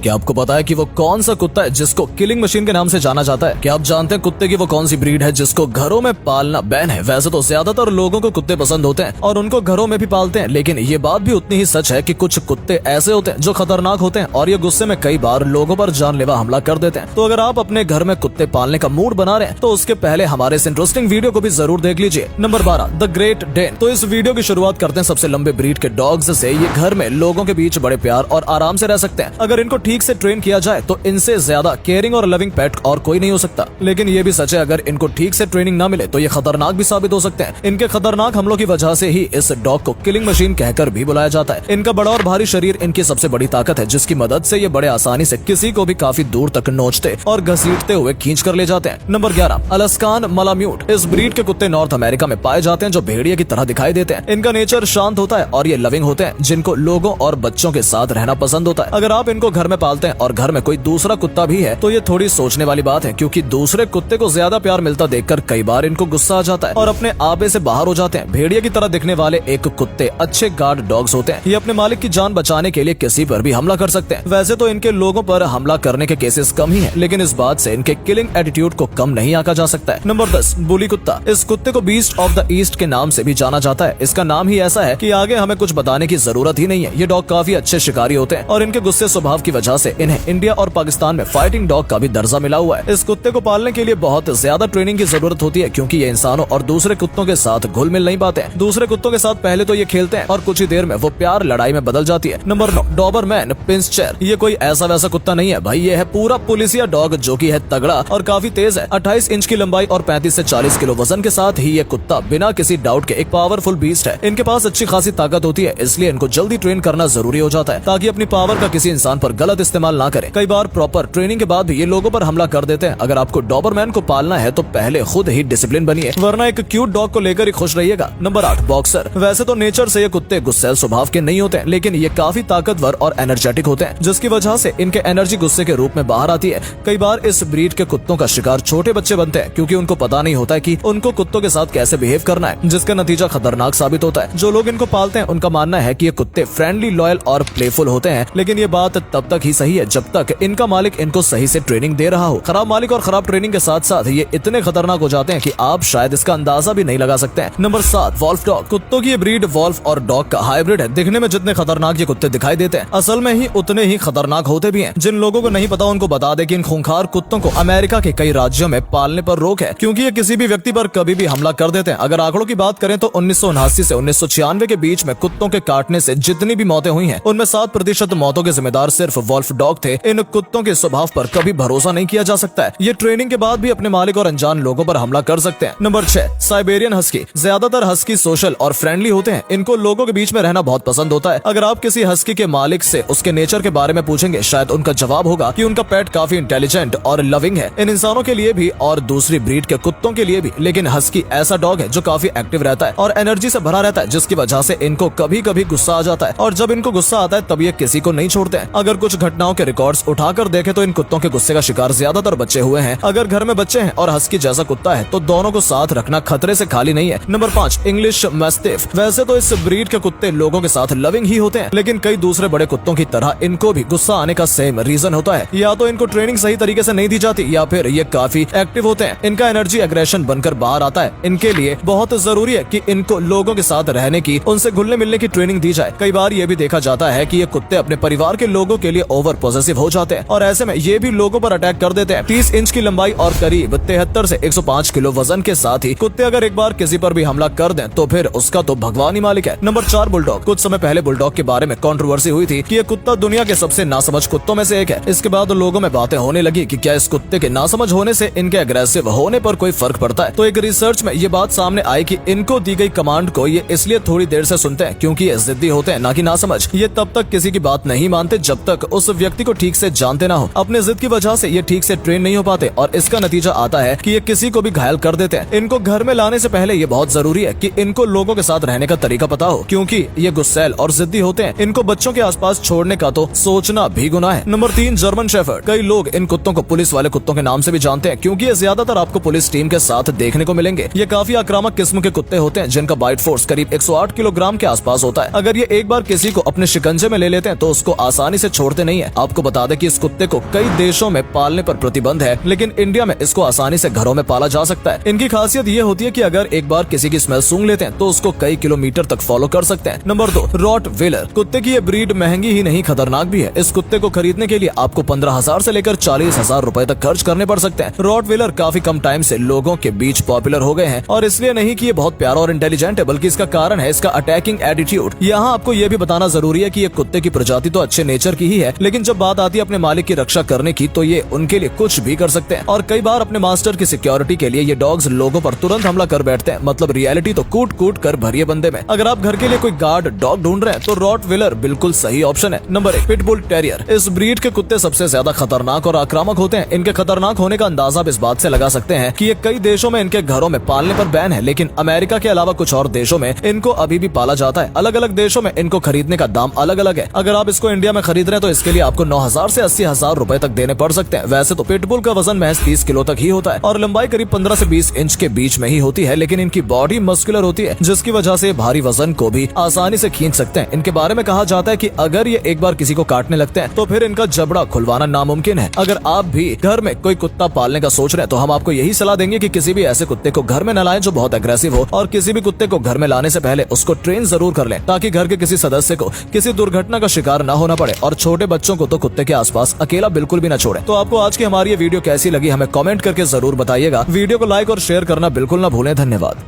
क्या आपको पता है कि वो कौन सा कुत्ता है जिसको किलिंग मशीन के नाम से जाना जाता है? क्या आप जानते हैं कुत्ते की वो कौन सी ब्रीड है जिसको घरों में पालना बैन है? वैसे तो ज्यादातर लोगों को कुत्ते पसंद होते हैं और उनको घरों में भी पालते हैं, लेकिन ये बात भी उतनी ही सच है कि कुछ कुत्ते ऐसे होते हैं जो खतरनाक होते हैं और ये गुस्से में कई बार लोगों पर जानलेवा हमला कर देते हैं। तो अगर आप अपने घर में कुत्ते पालने का मूड बना रहे हैं तो उसके पहले हमारे इस इंटरेस्टिंग वीडियो को भी जरूर देख लीजिए। Number 12, the great Dane. तो इस वीडियो की शुरुआत करते हैं सबसे लंबे ब्रीड के डॉग्स से। ये घर में लोगों के बीच बड़े प्यार और आराम से रह सकते हैं अगर इनको ठीक से ट्रेन किया जाए तो इनसे ज्यादा केयरिंग और लविंग पेट और कोई नहीं हो सकता। लेकिन ये भी सच है अगर इनको ठीक से ट्रेनिंग ना मिले तो ये खतरनाक भी साबित हो सकते हैं। इनके खतरनाक हमलों की वजह से ही इस डॉग को किलिंग मशीन कहकर भी बुलाया जाता है। इनका बड़ा और भारी शरीर इनकी सबसे बड़ी ताकत है जिसकी मदद से ये बड़े आसानी से किसी को भी काफी दूर तक नोचते और घसीटते हुए खींच कर ले जाते हैं। Number 11, Alaskan malamute. इस ब्रीड के कुत्ते नॉर्थ अमेरिका में पाए जाते हैं जो भेड़िए की तरह दिखाई देते हैं। इनका नेचर शांत होता है और ये लविंग होते हैं जिनको लोगों और बच्चों के साथ रहना पसंद होता है। अगर आप इनको घर में पालते हैं और घर में कोई दूसरा कुत्ता भी है तो ये थोड़ी सोचने वाली बात है, क्योंकि दूसरे कुत्ते को ज्यादा प्यार मिलता देखकर कई बार इनको गुस्सा आ जाता है और अपने आबे से बाहर हो जाते हैं। भेड़िए की तरह दिखने वाले एक कुत्ते अच्छे गार्ड डॉग्स होते हैं। ये अपने मालिक की जान बचाने के लिए किसी पर भी हमला कर सकते हैं। वैसे तो इनके लोगों पर हमला करने के केसेस कम ही है, लेकिन इस बात से इनके किलिंग एटीट्यूड को कम नहीं आंका जा सकता है। नंबर 10, बुली कुत्ता। इस कुत्ते को बीस्ट ऑफ द ईस्ट के नाम से भी जाना जाता है। इसका नाम ही ऐसा है कि आगे हमें कुछ बताने की जरूरत ही नहीं है। ये डॉग काफी अच्छे शिकारी होते हैं और इनके गुस्से स्वभाव की वजह से इन्हें इंडिया और पाकिस्तान में फाइटिंग डॉग का भी दर्जा मिला हुआ है। इस कुत्ते को पालने के लिए बहुत ज्यादा ट्रेनिंग की जरूरत होती है, क्योंकि ये इंसानों और दूसरे कुत्तों के साथ घुल मिल नहीं पाते हैं। दूसरे कुत्तों के साथ पहले तो ये खेलते हैं और कुछ ही देर में वो प्यार लड़ाई में बदल जाती है। Number 9, Doberman pinscher. ये कोई ऐसा वैसा कुत्ता नहीं है भाई, ये है पूरा पुलिसिया डॉग जो की है तगड़ा और काफी तेज है। 28 इंच की लंबाई और 35 से 40 किलो वजन के साथ ही ये कुत्ता बिना किसी डाउट के एक पावरफुल बीस्ट है। इनके पास अच्छी खासी ताकत होती है, इसलिए इनको जल्दी ट्रेन करना जरूरी हो जाता है ताकि अपनी पावर का किसी इंसान पर गलत इस्तेमाल ना करे। कई बार प्रॉपर ट्रेनिंग के बाद भी ये लोगों पर हमला कर देते हैं। अगर आपको डॉबरमैन को पालना है तो पहले खुद ही डिसिप्लिन बनिए, वरना एक क्यूट डॉग को लेकर ही खुश रहिएगा। Number 8, boxer. वैसे तो नेचर से ये कुत्ते गुस्सैल स्वभाव के नहीं होते हैं, लेकिन ये काफी ताकतवर और एनर्जेटिक होते हैं, जिसकी वजह से इनके एनर्जी गुस्से के रूप में बाहर आती है। कई बार इस ब्रीड के कुत्तों का शिकार छोटे बच्चे बनते हैं, क्योंकि उनको पता नहीं होता है कि उनको कुत्तों के साथ कैसे बिहेव करना है, जिसका नतीजा खतरनाक साबित होता है। जो लोग इनको पालते हैं उनका मानना है कि ये कुत्ते फ्रेंडली, लॉयल और प्लेफुल होते हैं, लेकिन ये बात तब तक ही सही है जब तक इनका मालिक इनको सही से ट्रेनिंग दे रहा हो। खराब मालिक और खराब ट्रेनिंग के साथ साथ ये इतने खतरनाक हो जाते हैं कि आप शायद इसका अंदाजा भी नहीं लगा सकते हैं। Number 7, wolf dog. कुत्तों की ये ब्रीड वॉल्फ और डॉग का हाइब्रिड है। दिखने में जितने खतरनाक ये कुत्ते दिखाई देते हैं, असल में ही उतने ही खतरनाक होते भी हैं। जिन लोगों को नहीं पता उनको बता दे कि इन खूंखार कुत्तों को अमेरिका के कई राज्यों में पालने पर रोक है, क्योंकि ये किसी भी व्यक्ति पर कभी भी हमला कर देते हैं। अगर आंकड़ों की बात करें तो 1979 से 1996 के बीच में कुत्तों के काटने से जितनी भी मौतें हुई हैं, उनमें 7% मौतों के जिम्मेदार सिर्फ वॉल्फ डॉग थे। इन कुत्तों के स्वभाव पर कभी भरोसा नहीं किया जा सकता है। ये ट्रेनिंग के बाद भी अपने मालिक और अनजान लोगों पर हमला कर सकते हैं। Number 6, Siberian husky. ज्यादातर हस्की सोशल और फ्रेंडली होते हैं। इनको लोगों के बीच में रहना बहुत पसंद होता है। अगर आप किसी हस्की के मालिक से उसके नेचर के बारे में पूछेंगे, शायद उनका जवाब होगा कि उनका पेट काफी इंटेलिजेंट और लविंग है। इन इंसानों के लिए भी और दूसरी ब्रीड के कुत्तों के लिए भी। लेकिन हस्की ऐसा डॉग है जो काफी एक्टिव रहता है और एनर्जी से भरा रहता है, जिसकी वजह से इनको कभी कभी गुस्सा आ जाता है, और जब इनको गुस्सा आता है तब ये किसी को नहीं छोड़ते हैं। अगर कुछ घटनाओं के रिकॉर्ड्स उठाकर देखें तो इन कुत्तों के गुस्से का शिकार ज्यादातर बच्चे हुए हैं। अगर घर में बच्चे हैं और हस्की जैसा कुत्ता है तो दोनों को साथ रखना खतरे से खाली नहीं है। Number 5, English mastiff. वैसे तो इस ब्रीड के कुत्ते लोगों के साथ लविंग ही होते हैं, लेकिन कई दूसरे बड़े कुत्तों की तरह इनको भी गुस्सा आने का सेम रीजन होता है। या तो इनको ट्रेनिंग सही तरीके से नहीं दी जाती, या फिर ये काफी एक्टिव होते हैं। इनका एनर्जी एग्रेशन बनकर बाहर आता है। इनके लिए बहुत जरूरी है कि इनको लोगों के साथ रहने की, उनसे घुलने मिलने की ट्रेनिंग दी जाए। कई बार ये भी देखा जाता है कि ये कुत्ते अपने परिवार के लोगों के लिए ओवर पॉसेसिव हो जाते हैं और ऐसे में ये भी लोगों पर अटैक कर देते हैं। 30 इंच की लंबाई और करीब 73 से 105 किलो वजन के साथ ही कुत्ते अगर एक बार किसी पर भी हमला कर दें तो फिर उसका तो भगवान ही मालिक है। Number 4, bulldog. कुछ समय पहले बुलडॉग के बारे में कंट्रोवर्सी हुई थी कि ये कुत्ता दुनिया के सबसे नासमझ कुत्तों में से एक है। इसके बाद लोगों में बातें होने लगी कि क्या इस कुत्ते के नासमझ होने से इनके अग्रेसिव होने पर कोई फर्क पड़ता है। तो एक रिसर्च में ये बात सामने आई कि इनको दी गई कमांड को ये इसलिए थोड़ी देर से सुनते हैं क्योंकि ये जिद्दी होते हैं, ना कि नासमझ। ये तब तक किसी की बात नहीं मानते जब तक उस व्यक्ति को ठीक से जानते ना हो। अपने जिद की वजह से ये ठीक से ट्रेन नहीं हो पाते और इसका नतीजा आता है कि ये किसी को भी घायल कर देते हैं। इनको घर में लाने से पहले ये बहुत जरूरी है कि इनको लोगों के साथ रहने का तरीका पता हो, क्योंकि ये गुस्सैल और जिद्दी होते हैं। इनको बच्चों के आसपास छोड़ने का तो सोचना भी गुनाह है। Number 3, German shepherd. कई लोग इन कुत्तों को पुलिस वाले कुत्तों के नाम से भी जानते हैं, क्योंकि ये ज्यादातर आपको पुलिस टीम के साथ देखने को मिलेंगे। ये काफी आक्रामक किस्म के कुत्ते होते हैं जिनका बाइट फोर्स करीब 108 किलोग्राम के आसपास होता है। अगर ये एक बार किसी को अपने शिकंजे में ले लेते हैं तो उसको आसानी से छोड़ते नहीं है। आपको बता दें कि इस कुत्ते को कई देशों में पालने पर प्रतिबंध है, लेकिन इंडिया में इसको आसानी से घरों में पाला जा सकता है। इनकी खासियत ये होती है कि अगर एक बार किसी की स्मेल सूंघ लेते हैं तो उसको कई किलोमीटर तक फॉलो कर सकते हैं। Number 2, Rottweiler. कुत्ते की ये ब्रीड महंगी ही नहीं खतरनाक भी है। इस कुत्ते को खरीदने के लिए आपको 15,000 से लेकर 40,000 रुपए तक खर्च करने पड़ सकते हैं। रॉटवीलर काफी कम टाइम से लोगों के बीच पॉपुलर हो गए हैं, और इसलिए नहीं कि ये बहुत प्यारा और इंटेलिजेंट है, बल्कि इसका कारण है इसका अटैकिंग एटीट्यूड। यहाँ आपको ये भी बताना जरूरी है कि ये कुत्ते की प्रजाति तो अच्छे नेचर की ही है, लेकिन जब बात आती है अपने मालिक की रक्षा करने की तो ये उनके लिए कुछ भी कर सकते हैं। और कई बार अपने मास्टर की सिक्योरिटी के लिए ये डॉग्स लोगों पर तुरंत हमला कर बैठते हैं। मतलब रियलिटी तो कूट कूट कर भरिए बंदे में। अगर आप घर के लिए कोई गार्ड डॉग ढूंढ रहे हैं तो रॉटवीलर बिल्कुल सही ऑप्शन है। Number 1, pitbull terrier. इस ब्रीड के कुत्ते सबसे ज्यादा खतरनाक और आक्रामक होते हैं। इनके खतरनाक होने का अंदाजा आप इस बात से लगा सकते हैं कि ये कई देशों में इनके घरों में पालने पर बैन है, लेकिन अमेरिका के अलावा कुछ और देशों में इनको अभी भी पाला जाता है। अलग अलग देशों में इनको खरीदने का दाम अलग अलग है। अगर आप इसको इंडिया में खरीद रहे हैं तो इसके लिए आपको 9,000 से 80,000 रुपए तक देने पड़ सकते हैं। वैसे तो पिटबुल का वजन महज 30 किलो तक ही होता है और लंबाई करीब 15 से 20 इंच के बीच में ही होती है, लेकिन इनकी बॉडी मस्कुलर होती है, जिसकी वजह से भारी वजन को भी आसानी से खींच सकते हैं। इनके बारे में कहा जाता है कि अगर ये एक बार किसी को काटने लगते हैं तो फिर इनका जबड़ा खुलवाना नामुमकिन है। अगर आप भी घर में कोई कुत्ता पालने का सोच रहे हैं तो हम आपको यही सलाह देंगे कि किसी भी ऐसे कुत्ते को घर में न लाएं जो बहुत अग्रेसिव हो, और किसी भी कुत्ते को घर में लाने से पहले उसको ट्रेन जरूर कर लें, ताकि घर के किसी सदस्य को किसी दुर्घटना का शिकार न होना पड़े। और छोटे बच्चों को तो कुत्ते के आसपास अकेला बिल्कुल भी न छोड़ें। तो आपको आज की हमारी ये वीडियो कैसी लगी हमें कमेंट करके जरूर बताइएगा। वीडियो को लाइक और शेयर करना बिल्कुल न भूलें। धन्यवाद।